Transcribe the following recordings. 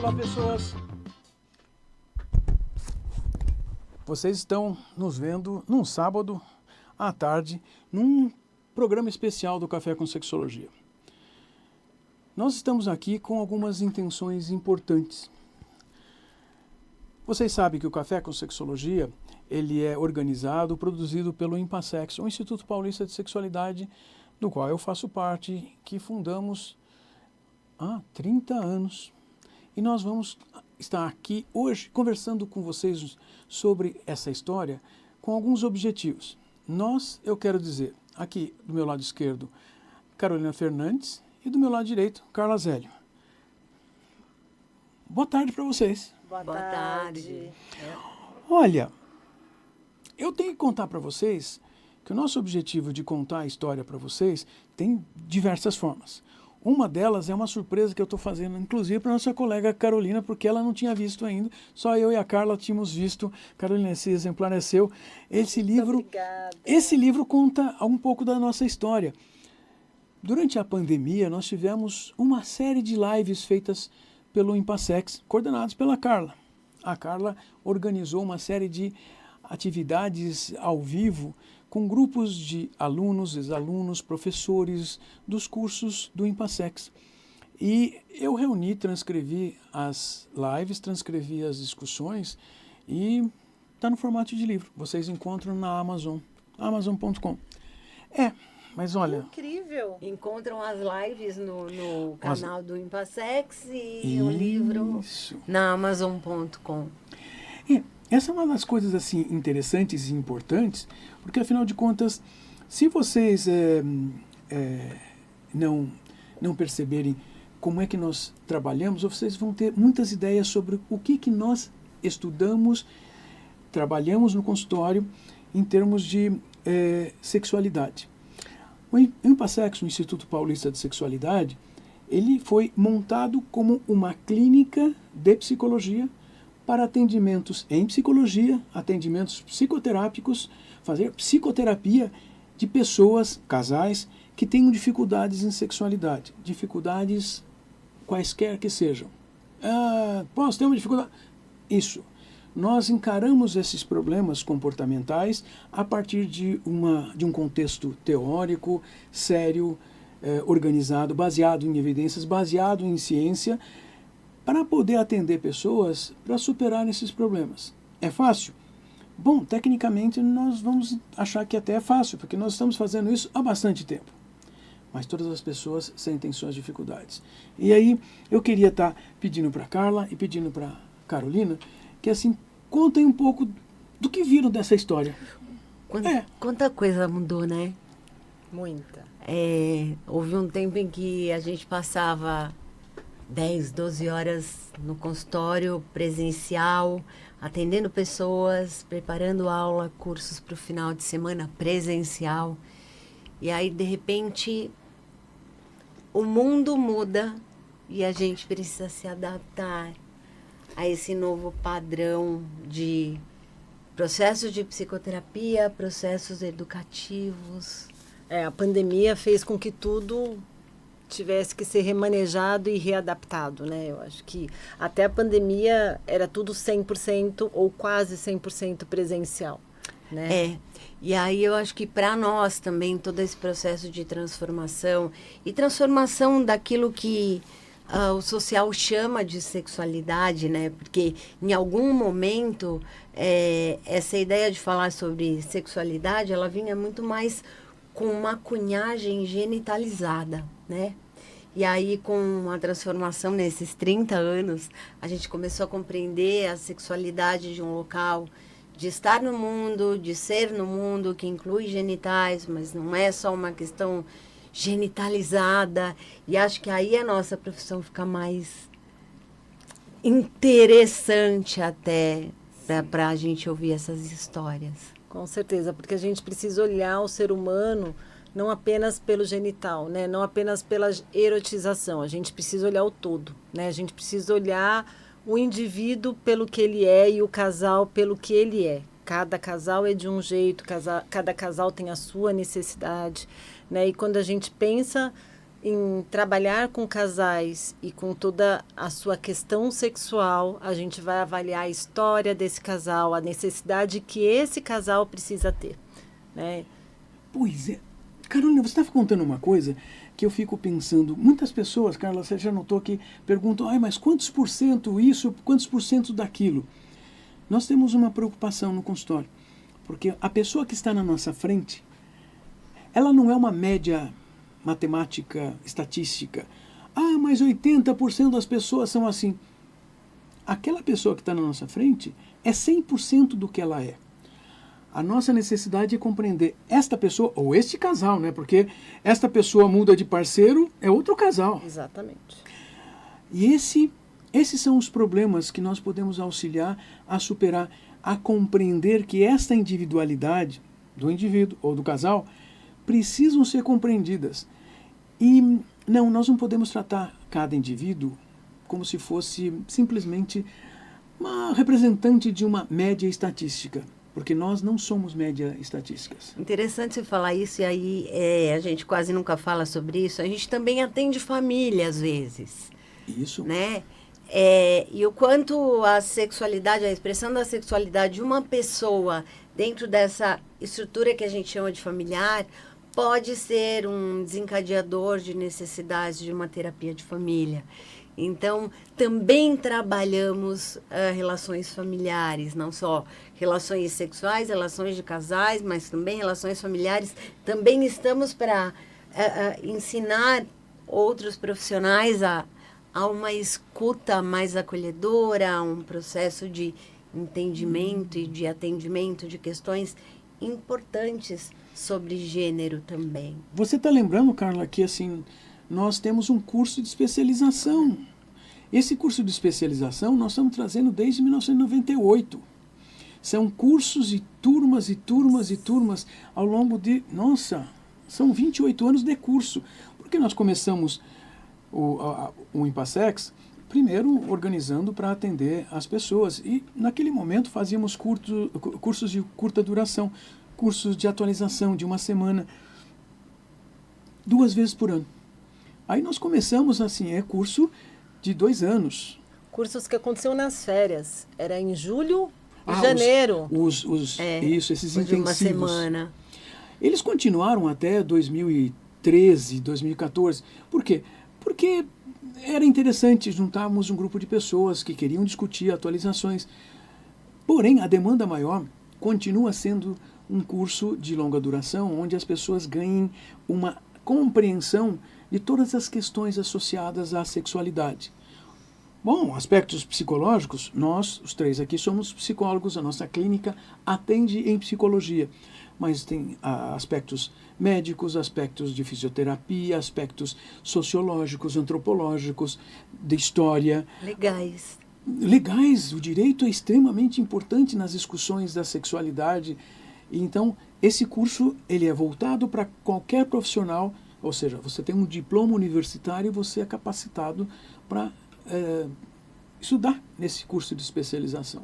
Olá, pessoas. Vocês estão nos vendo num sábado à tarde, num programa especial do Café com Sexologia. Nós estamos aqui com algumas intenções importantes. Vocês sabem que o Café com Sexologia, ele é organizado, produzido pelo Impassex, o Instituto Paulista de Sexualidade, do qual eu faço parte, que fundamos há 30 anos. E nós vamos estar aqui hoje conversando com vocês sobre essa história com alguns objetivos. Eu quero dizer, aqui do meu lado esquerdo, Carolina Fernandes, e do meu lado direito, Carla Zélio. Boa tarde para vocês. Boa tarde. Olha, eu tenho que contar para vocês que o nosso objetivo de contar a história para vocês tem diversas formas. Uma delas é uma surpresa que eu estou fazendo, inclusive, para a nossa colega Carolina, porque ela não tinha visto ainda. Só eu e a Carla tínhamos visto. Carolina, esse exemplar é seu. Esse livro conta um pouco da nossa história. Durante a pandemia, nós tivemos uma série de lives feitas pelo Impassex, coordenados pela Carla. A Carla organizou uma série de atividades ao vivo com grupos de alunos, ex-alunos, professores dos cursos do Impassex. E eu transcrevi as lives, transcrevi as discussões e está no formato de livro. Vocês encontram na Amazon, amazon.com. Mas olha... Incrível! Encontram as lives no canal do Impassex e o livro na Amazon.com. Essa é uma das coisas assim interessantes e importantes, porque afinal de contas, se vocês não perceberem como é que nós trabalhamos, vocês vão ter muitas ideias sobre o que nós estudamos, trabalhamos no consultório em termos de sexualidade. O Impassex, o Instituto Paulista de Sexualidade, ele foi montado como uma clínica de psicologia para atendimentos em psicologia, atendimentos psicoterápicos, fazer psicoterapia de pessoas, casais, que tenham dificuldades em sexualidade, dificuldades quaisquer que sejam. Posso ter uma dificuldade? Isso. Nós encaramos esses problemas comportamentais a partir de um contexto teórico, sério, organizado, baseado em evidências, baseado em ciência, para poder atender pessoas para superar esses problemas. É fácil? Bom, tecnicamente nós vamos achar que até é fácil, porque nós estamos fazendo isso há bastante tempo. Mas todas as pessoas sentem suas dificuldades. E aí eu queria estar pedindo para a Carla e pedindo para a Carolina que assim contem um pouco do que viram dessa história. Quanta coisa mudou, né? Muita. Houve um tempo em que a gente passava 10, 12 horas no consultório presencial, atendendo pessoas, preparando aula, cursos para o final de semana presencial. E aí, de repente, o mundo muda e a gente precisa se adaptar a esse novo padrão de processos de psicoterapia, processos educativos. A pandemia fez com que tudo tivesse que ser remanejado e readaptado, né? Eu acho que até a pandemia era tudo 100% ou quase 100% presencial, né? E aí eu acho que para nós também todo esse processo de transformação e transformação daquilo que o social chama de sexualidade, né? Porque em algum momento essa ideia de falar sobre sexualidade, ela vinha muito mais com uma cunhagem genitalizada, né? E aí, com a transformação nesses 30 anos, a gente começou a compreender a sexualidade de um local, de estar no mundo, de ser no mundo, que inclui genitais, mas não é só uma questão genitalizada. E acho que aí a nossa profissão fica mais interessante até para a gente ouvir essas histórias. Com certeza, porque a gente precisa olhar o ser humano não apenas pelo genital, né? Não apenas pela erotização. A gente precisa olhar o todo, né? A gente precisa olhar o indivíduo pelo que ele é e o casal pelo que ele é. Cada casal é de um jeito, cada casal tem a sua necessidade, né? E quando a gente pensa em trabalhar com casais e com toda a sua questão sexual, a gente vai avaliar a história desse casal, a necessidade que esse casal precisa ter, né? Pois é. Carolina, você estava contando uma coisa que eu fico pensando. Muitas pessoas, Carla, você já notou que perguntam, mas quantos por cento isso, quantos por cento daquilo? Nós temos uma preocupação no consultório, porque a pessoa que está na nossa frente, ela não é uma média matemática, estatística. Mas 80% das pessoas são assim. Aquela pessoa que está na nossa frente é 100% do que ela é. A nossa necessidade é compreender esta pessoa, ou este casal, né? Porque esta pessoa muda de parceiro, é outro casal. Exatamente. E esses são os problemas que nós podemos auxiliar a superar, a compreender que esta individualidade do indivíduo ou do casal precisam ser compreendidas. E nós não podemos tratar cada indivíduo como se fosse simplesmente uma representante de uma média estatística, porque nós não somos média estatísticas. Interessante você falar isso, e aí a gente quase nunca fala sobre isso. A gente também atende família, às vezes. Isso. Né? E o quanto a sexualidade, a expressão da sexualidade de uma pessoa dentro dessa estrutura que a gente chama de familiar pode ser um desencadeador de necessidades de uma terapia de família. Então, também trabalhamos relações familiares, não só relações sexuais, relações de casais, mas também relações familiares. Também estamos para ensinar outros profissionais a uma escuta mais acolhedora, a um processo de entendimento e de atendimento de questões importantes sobre gênero também. Você está lembrando, Carla, que assim, nós temos um curso de especialização. Esse curso de especialização nós estamos trazendo desde 1998. São cursos e turmas e turmas e turmas ao longo de... são 28 anos de curso. Porque nós começamos o Impassex, primeiro organizando para atender as pessoas. E naquele momento fazíamos cursos de curta duração, cursos de atualização de uma semana, 2 vezes por ano. Aí nós começamos assim, curso de 2 anos. Cursos que aconteciam nas férias. Era em julho e janeiro. Esses intensivos. De uma semana. Eles continuaram até 2013, 2014. Por quê? Porque era interessante juntarmos um grupo de pessoas que queriam discutir atualizações. Porém, a demanda maior continua sendo um curso de longa duração, onde as pessoas ganhem uma compreensão de todas as questões associadas à sexualidade. Bom, aspectos psicológicos, nós, os 3 aqui, somos psicólogos, a nossa clínica atende em psicologia, mas tem aspectos médicos, aspectos de fisioterapia, aspectos sociológicos, antropológicos, de história. Legais, o direito é extremamente importante nas discussões da sexualidade. Então, esse curso ele é voltado para qualquer profissional, ou seja, você tem um diploma universitário e você é capacitado para estudar nesse curso de especialização.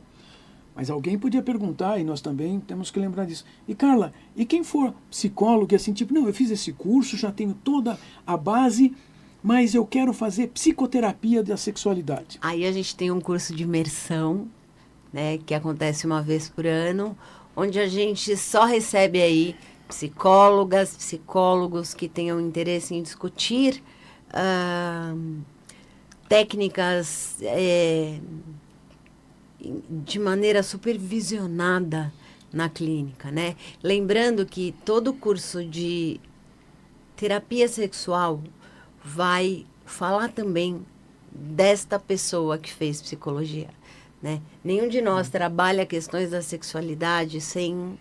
Mas alguém podia perguntar, e nós também temos que lembrar disso. E Carla, e quem for psicólogo, assim, tipo, não, eu fiz esse curso, já tenho toda a base, mas eu quero fazer psicoterapia da sexualidade. Aí a gente tem um curso de imersão, né, que acontece uma vez por ano, onde a gente só recebe aí psicólogas, psicólogos que tenham interesse em discutir técnicas de maneira supervisionada na clínica, né? Lembrando que todo curso de terapia sexual vai falar também desta pessoa que fez psicologia, né? Nenhum de nós trabalha questões da sexualidade sem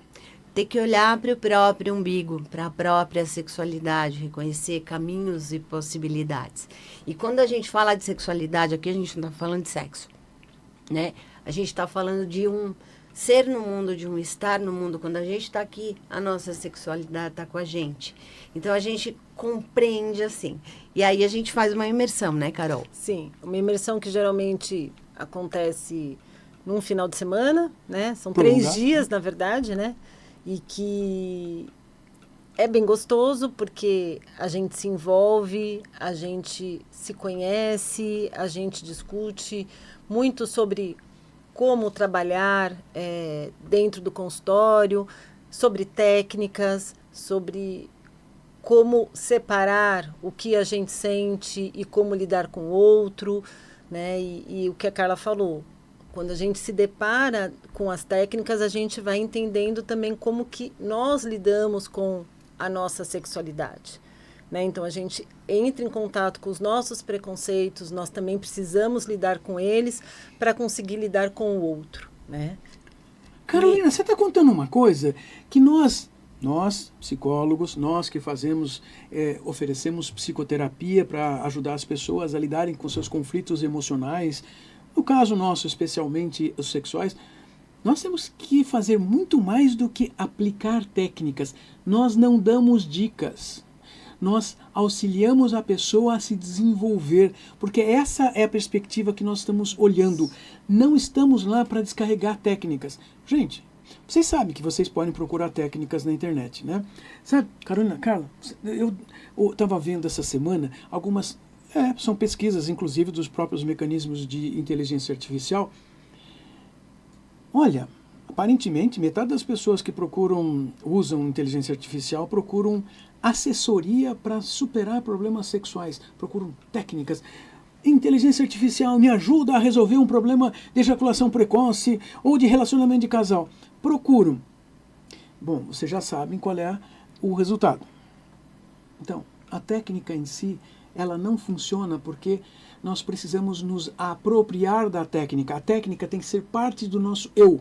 ter que olhar para o próprio umbigo, para a própria sexualidade, reconhecer caminhos e possibilidades. E quando a gente fala de sexualidade, aqui a gente não está falando de sexo, né? A gente está falando de um ser no mundo, de um estar no mundo. Quando a gente está aqui, a nossa sexualidade está com a gente. Então, a gente compreende assim. E aí, a gente faz uma imersão, né, Carol? Sim, uma imersão que geralmente acontece num final de semana, né? São 3 dias, na verdade, né? E que É bem gostoso porque a gente se envolve, a gente se conhece, a gente discute muito sobre como trabalhar dentro do consultório, sobre técnicas, sobre como separar o que a gente sente e como lidar com o outro, né? E o que a Carla falou, quando a gente se depara com as técnicas, a gente vai entendendo também como que nós lidamos com a nossa sexualidade, né? Então, a gente entra em contato com os nossos preconceitos, nós também precisamos lidar com eles para conseguir lidar com o outro, né? Carolina, você está contando uma coisa que nós psicólogos, nós que fazemos, oferecemos psicoterapia para ajudar as pessoas a lidarem com seus conflitos emocionais, no caso nosso, especialmente os sexuais, nós temos que fazer muito mais do que aplicar técnicas. Nós não damos dicas. Nós auxiliamos a pessoa a se desenvolver, porque essa é a perspectiva que nós estamos olhando. Não estamos lá para descarregar técnicas. Gente, vocês sabem que vocês podem procurar técnicas na internet, né? Sabe, Carla, eu estava vendo essa semana algumas... são pesquisas, inclusive, dos próprios mecanismos de inteligência artificial. Olha, aparentemente, metade das pessoas que usam inteligência artificial procuram assessoria para superar problemas sexuais, procuram técnicas. Inteligência artificial me ajuda a resolver um problema de ejaculação precoce ou de relacionamento de casal. Procuram. Bom, vocês já sabem qual é o resultado. Então, a técnica em si, ela não funciona porque nós precisamos nos apropriar da técnica. A técnica tem que ser parte do nosso eu.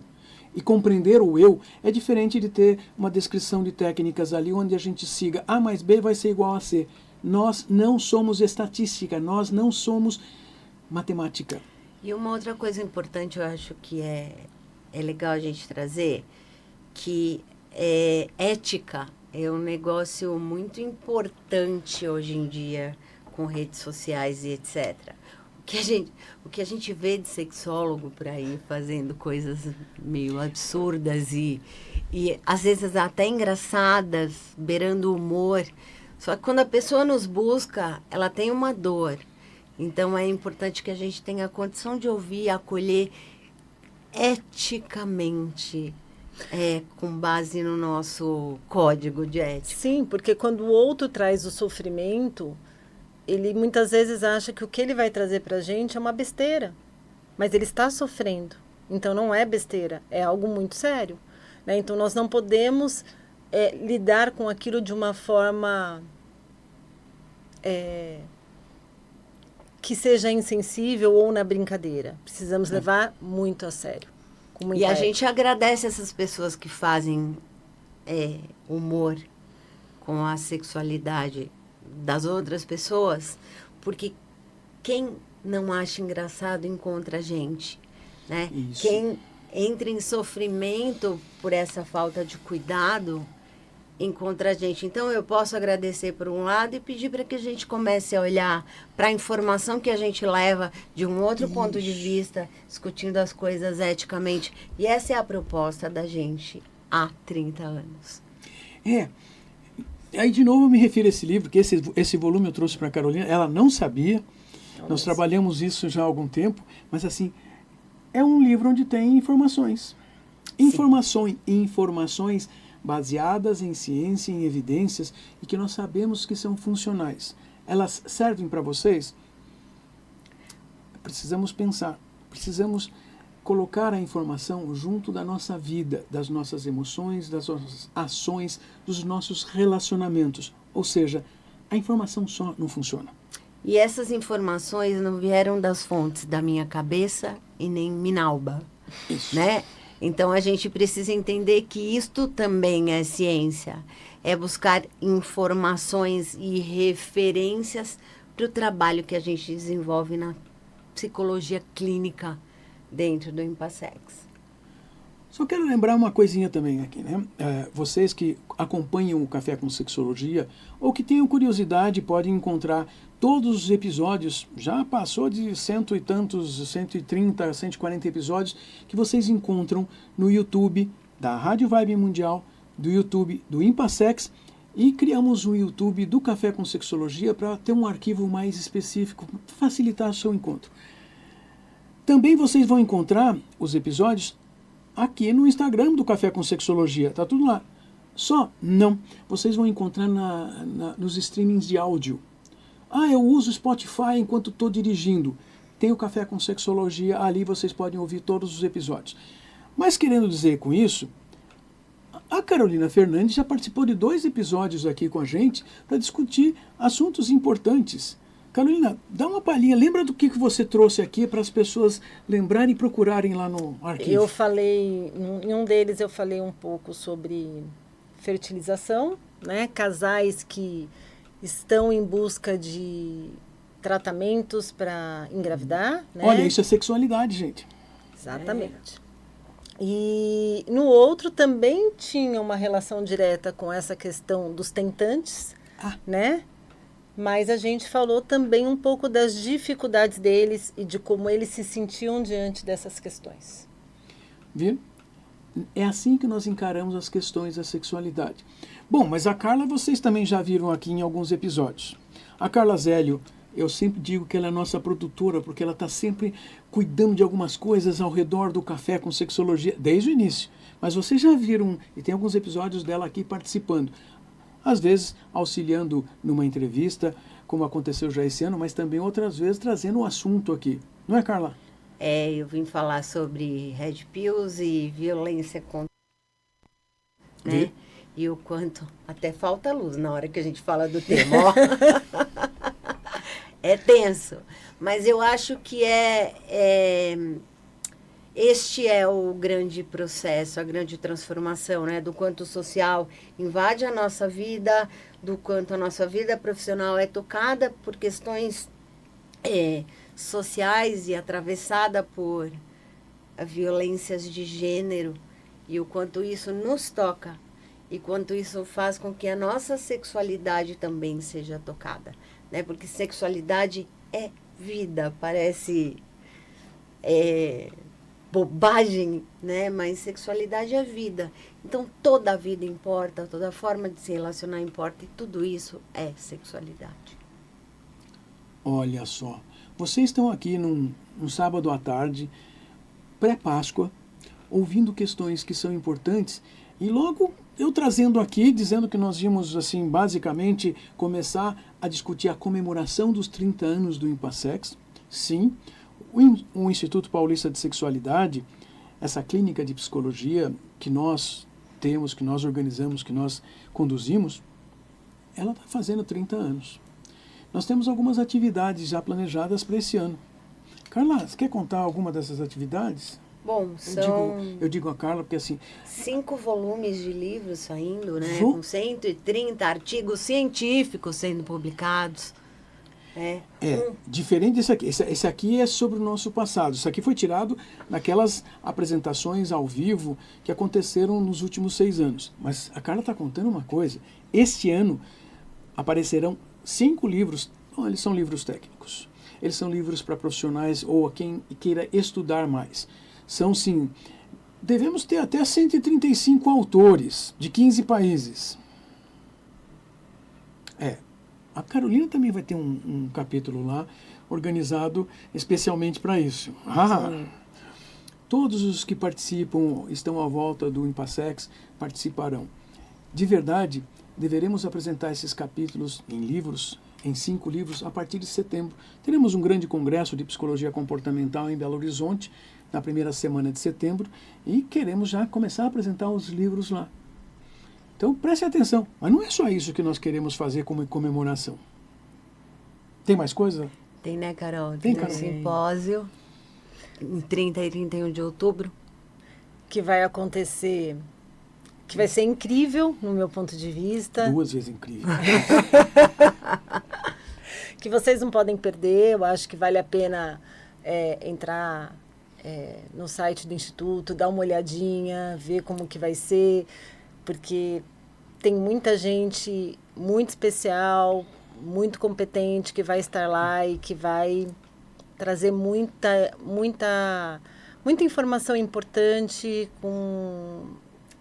E compreender o eu é diferente de ter uma descrição de técnicas ali onde a gente siga A mais B vai ser igual a C. Nós não somos estatística, nós não somos matemática. E uma outra coisa importante, eu acho que é legal a gente trazer, que ética é um negócio muito importante hoje em dia com redes sociais e etc. O que a gente vê de sexólogo por aí fazendo coisas meio absurdas e às vezes até engraçadas, beirando o humor. Só que quando a pessoa nos busca, ela tem uma dor. Então, é importante que a gente tenha a condição de ouvir e acolher eticamente, com base no nosso código de ética. Sim, porque quando o outro traz o sofrimento, ele muitas vezes acha que o que ele vai trazer para a gente é uma besteira. Mas ele está sofrendo. Então, não é besteira, é algo muito sério, né? Então, nós não podemos lidar com aquilo de uma forma que seja insensível ou na brincadeira. Precisamos levar muito a sério. E a gente agradece essas pessoas que fazem humor com a sexualidade das outras pessoas, porque quem não acha engraçado encontra a gente, né? Isso. Quem entra em sofrimento por essa falta de cuidado encontra a gente. Então, eu posso agradecer por um lado e pedir para que a gente comece a olhar para a informação que a gente leva de um outro ponto de vista, discutindo as coisas eticamente. E essa é a proposta da gente há 30 anos. Aí, de novo, eu me refiro a esse livro, que esse volume eu trouxe para a Carolina. Ela não sabia. Nós trabalhamos isso já há algum tempo. Mas, assim, é um livro onde tem informações. Informações baseadas em ciência, em evidências, e que nós sabemos que são funcionais. Elas servem para vocês? Precisamos pensar, precisamos colocar a informação junto da nossa vida, das nossas emoções, das nossas ações, dos nossos relacionamentos. Ou seja, a informação só não funciona. E essas informações não vieram das fontes da minha cabeça e nem Minalba, né? Então, a gente precisa entender que isto também é ciência. É buscar informações e referências para o trabalho que a gente desenvolve na psicologia clínica dentro do Impassex. Só quero lembrar uma coisinha também aqui, né? Vocês que acompanham o Café com Sexologia ou que tenham curiosidade podem encontrar todos os episódios, já passou de 130, 140 episódios que vocês encontram no YouTube da Rádio Vibe Mundial, do YouTube do Impassex E criamos um YouTube do Café com Sexologia para ter um arquivo mais específico, facilitar o seu encontro. Também vocês vão encontrar os episódios aqui no Instagram do Café com Sexologia. Tá tudo lá. Só? Não. Vocês vão encontrar nos streamings de áudio. Eu uso Spotify enquanto estou dirigindo. Tem o Café com Sexologia, ali vocês podem ouvir todos os episódios. Mas querendo dizer com isso, a Carolina Fernandes já participou de 2 episódios aqui com a gente para discutir assuntos importantes. Carolina, dá uma palhinha, lembra do que você trouxe aqui para as pessoas lembrarem e procurarem lá no arquivo? Eu falei, em um deles eu falei um pouco sobre fertilização, né? Casais que estão em busca de tratamentos para engravidar, né? Olha, isso é sexualidade, gente. Exatamente. E no outro também tinha uma relação direta com essa questão dos tentantes, né? Mas a gente falou também um pouco das dificuldades deles e de como eles se sentiam diante dessas questões. Viu? É assim que nós encaramos as questões da sexualidade. Bom, mas a Carla vocês também já viram aqui em alguns episódios. A Carla Zélio, eu sempre digo que ela é nossa produtora, porque ela está sempre cuidando de algumas coisas ao redor do Café com Sexologia, desde o início. Mas vocês já viram, e tem alguns episódios dela aqui participando. Às vezes auxiliando numa entrevista, como aconteceu já esse ano, mas também outras vezes trazendo um assunto aqui. Não é, Carla? Eu vim falar sobre Red Pills e violência contra... né? E o quanto... Até falta luz na hora que a gente fala do tema, ó. É tenso. Mas eu acho que este é o grande processo, a grande transformação, né? Do quanto o social invade a nossa vida, do quanto a nossa vida profissional é tocada por questões sociais e atravessada por violências de gênero, e o quanto isso nos toca, e quanto isso faz com que a nossa sexualidade também seja tocada, né? Porque sexualidade é vida, parece bobagem, né? Mas sexualidade é vida. Então toda a vida importa, toda forma de se relacionar importa, e tudo isso é sexualidade. Olha só, vocês estão aqui num sábado à tarde, pré-Páscoa, ouvindo questões que são importantes, e logo eu trazendo aqui, dizendo que nós íamos, assim, basicamente começar a discutir a comemoração dos 30 anos do Impassex. Sim, o Instituto Paulista de Sexualidade, essa clínica de psicologia que nós temos, que nós organizamos, que nós conduzimos, ela está fazendo 30 anos. Nós temos algumas atividades já planejadas para esse ano. Carla, você quer contar alguma dessas atividades? Bom, Eu digo a Carla porque assim... 5 volumes de livros saindo, né? Com 130 artigos científicos sendo publicados. Diferente desse aqui. Esse aqui é sobre o nosso passado. Isso aqui foi tirado naquelas apresentações ao vivo que aconteceram nos últimos 6 anos. Mas a Carla está contando uma coisa. Este ano aparecerão 5 livros. Não, eles são livros técnicos. Eles são livros para profissionais ou a quem queira estudar mais. São, sim, devemos ter até 135 autores de 15 países. A Carolina também vai ter um capítulo lá, organizado especialmente para isso. Todos os que participam, estão à volta do Impassex, participarão. De verdade, deveremos apresentar esses capítulos em livros, em 5 livros, a partir de setembro. Teremos um grande congresso de psicologia comportamental em Belo Horizonte, na primeira semana de setembro, e queremos já começar a apresentar os livros lá. Então, preste atenção. Mas não é só isso que nós queremos fazer como comemoração. Tem mais coisa? Tem, né, Carol? Tem, um simpósio em 30 e 31 de outubro. Que vai acontecer, que vai ser incrível, no meu ponto de vista. 2 vezes incrível. Que vocês não podem perder. Eu acho que vale a pena entrar no site do Instituto, dar uma olhadinha, ver como que vai ser, porque tem muita gente muito especial, muito competente que vai estar lá e que vai trazer muita informação importante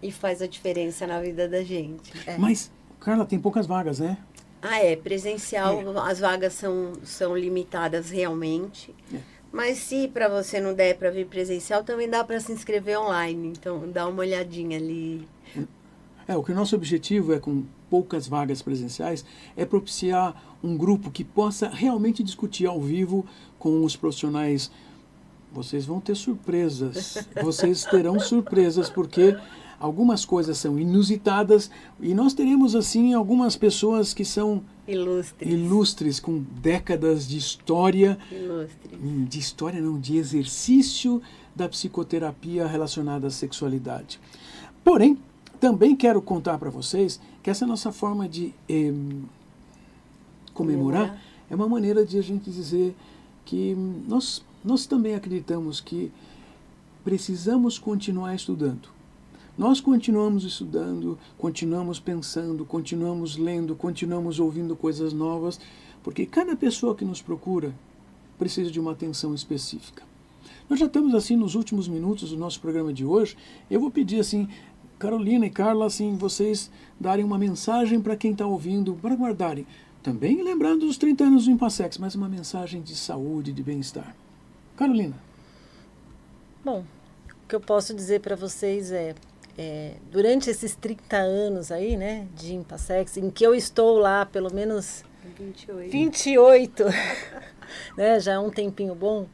e faz a diferença na vida da gente. Mas, Carla, tem poucas vagas, né? Presencial, as vagas são limitadas realmente. Mas se para você não der para vir presencial, também dá para se inscrever online. Então, dá uma olhadinha ali. O que o nosso objetivo é, com poucas vagas presenciais, é propiciar um grupo que possa realmente discutir ao vivo com os profissionais. Vocês vão ter surpresas, vocês terão surpresas, porque algumas coisas são inusitadas e nós teremos, assim, algumas pessoas que são ilustres, com décadas de história. Ilustres. De história não, de exercício da psicoterapia relacionada à sexualidade. Porém, também quero contar para vocês que essa nossa forma de comemorar é uma maneira de a gente dizer que nós também acreditamos que precisamos continuar estudando. Nós continuamos estudando, continuamos pensando, continuamos lendo, continuamos ouvindo coisas novas, porque cada pessoa que nos procura precisa de uma atenção específica. Nós já estamos, assim, nos últimos minutos do nosso programa de hoje. Eu vou pedir, assim, Carolina e Carla, assim, vocês darem uma mensagem para quem está ouvindo, para guardarem. Também lembrando dos 30 anos do Impassex, mas uma mensagem de saúde, de bem-estar. Carolina. Bom, o que eu posso dizer para vocês durante esses 30 anos aí, né, de Impassex, em que eu estou lá pelo menos 28 né, já é um tempinho bom,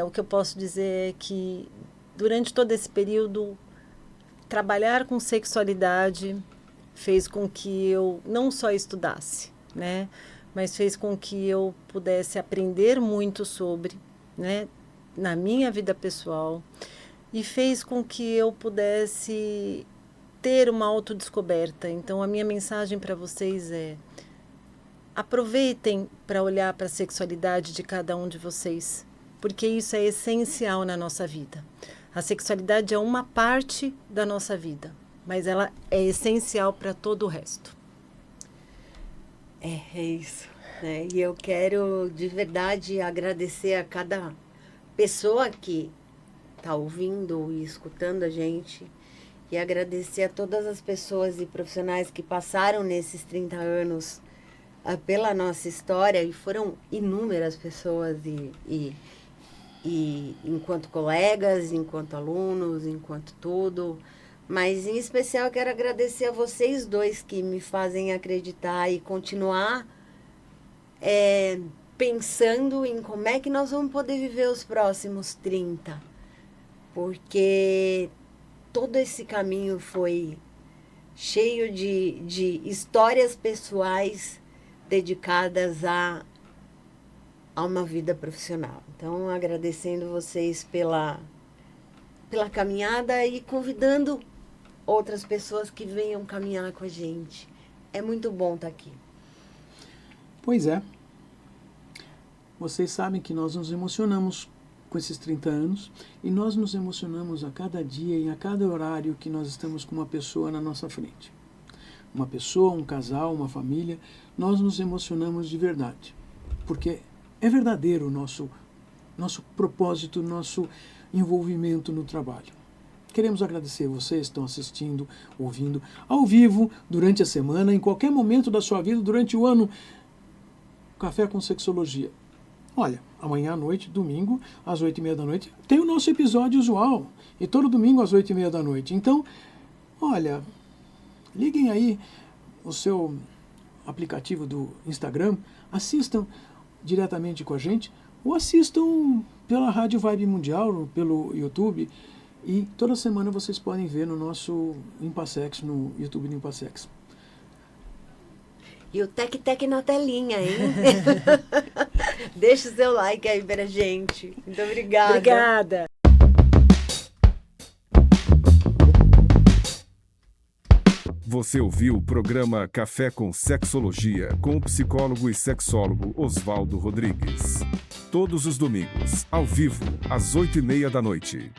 o que eu posso dizer é que durante todo esse período, trabalhar com sexualidade fez com que eu não só estudasse, né, mas fez com que eu pudesse aprender muito sobre, né, na minha vida pessoal, e fez com que eu pudesse ter uma autodescoberta. Então, a minha mensagem para vocês é: aproveitem para olhar para a sexualidade de cada um de vocês, porque isso é essencial na nossa vida. A sexualidade é uma parte da nossa vida, mas ela é essencial para todo o resto. É isso, né? E eu quero de verdade agradecer a cada pessoa que está ouvindo e escutando a gente, e agradecer a todas as pessoas e profissionais que passaram nesses 30 anos pela nossa história, e foram inúmeras pessoas, e enquanto colegas, enquanto alunos, enquanto tudo. Mas, em especial, eu quero agradecer a vocês dois que me fazem acreditar e continuar pensando em como é que nós vamos poder viver os próximos 30. Porque todo esse caminho foi cheio de histórias pessoais dedicadas a uma vida profissional. Então, agradecendo vocês pela caminhada e convidando outras pessoas que venham caminhar com a gente. É muito bom estar aqui. Pois é. Vocês sabem que nós nos emocionamos com esses 30 anos, e nós nos emocionamos a cada dia e a cada horário que nós estamos com uma pessoa na nossa frente. Uma pessoa, um casal, uma família, nós nos emocionamos de verdade, porque é verdadeiro o nosso propósito, nosso envolvimento no trabalho. Queremos agradecer vocês que estão assistindo, ouvindo, ao vivo, durante a semana, em qualquer momento da sua vida, durante o ano. Café com Sexologia. Olha, amanhã à noite, domingo, às 8h30 da noite, tem o nosso episódio usual. E todo domingo às 8h30 da noite. Então, olha, liguem aí o seu aplicativo do Instagram, assistam diretamente com a gente, ou assistam pela Rádio Vibe Mundial, pelo YouTube. E toda semana vocês podem ver no nosso Impassex, no YouTube do Impassex. E o tec-tec na telinha, hein? Deixa o seu like aí pra gente. Muito obrigada. Obrigada. Você ouviu o programa Café com Sexologia, com o psicólogo e sexólogo Oswaldo Rodrigues. Todos os domingos, ao vivo, às 8h30 da noite.